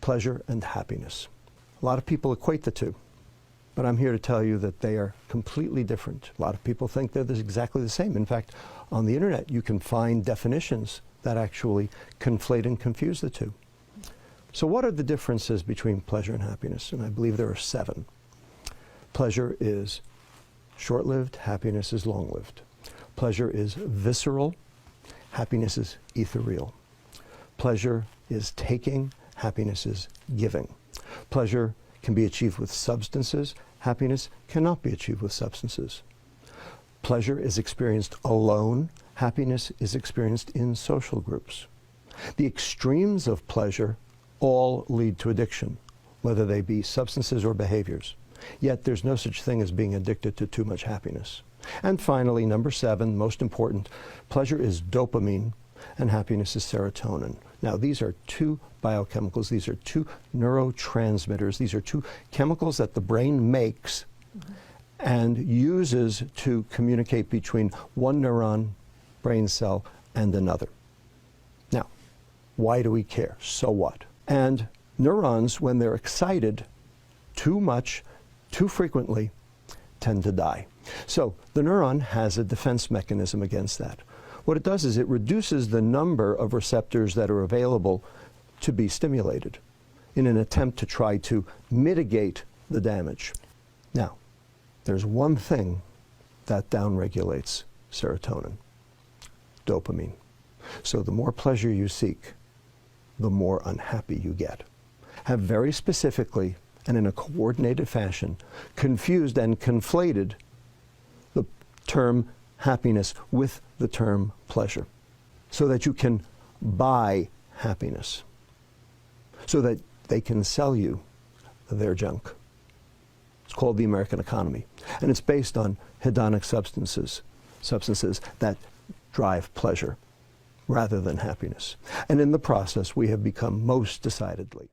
pleasure and happiness. A lot of people equate the two, but I'm here to tell you that they are completely different. A lot of people think they're exactly the same. In fact, on the internet, you can find definitions that actually conflate and confuse the two. So what are the differences between pleasure and happiness? And I believe there are 7. Pleasure is short-lived, happiness is long-lived. Pleasure is visceral, happiness is ethereal. Pleasure is taking, happiness is giving. Pleasure can be achieved with substances, happiness cannot be achieved with substances. Pleasure is experienced alone, happiness is experienced in social groups. The extremes of pleasure all lead to addiction, whether they be substances or behaviors. Yet there's no such thing as being addicted to too much happiness. And finally, number 7, most important, pleasure is dopamine and happiness is serotonin. Now, these are 2 biochemicals. These are 2 neurotransmitters. These are 2 chemicals that the brain makes and uses to communicate between one neuron, brain cell, and another. Now, why do we care? So what? And neurons, when they're excited too much, too frequently, tend to die. So the neuron has a defense mechanism against that. What it does is it reduces the number of receptors that are available to be stimulated in an attempt to try to mitigate the damage. Now, there's one thing that downregulates serotonin: dopamine. So the more pleasure you seek, the more unhappy you get. Have very specifically and in a coordinated fashion confused and conflated the term happiness with the term pleasure, so that you can buy happiness, so that they can sell you their junk. It's called the American economy, and it's based on hedonic substances that drive pleasure rather than happiness. And in the process, we have become most decidedly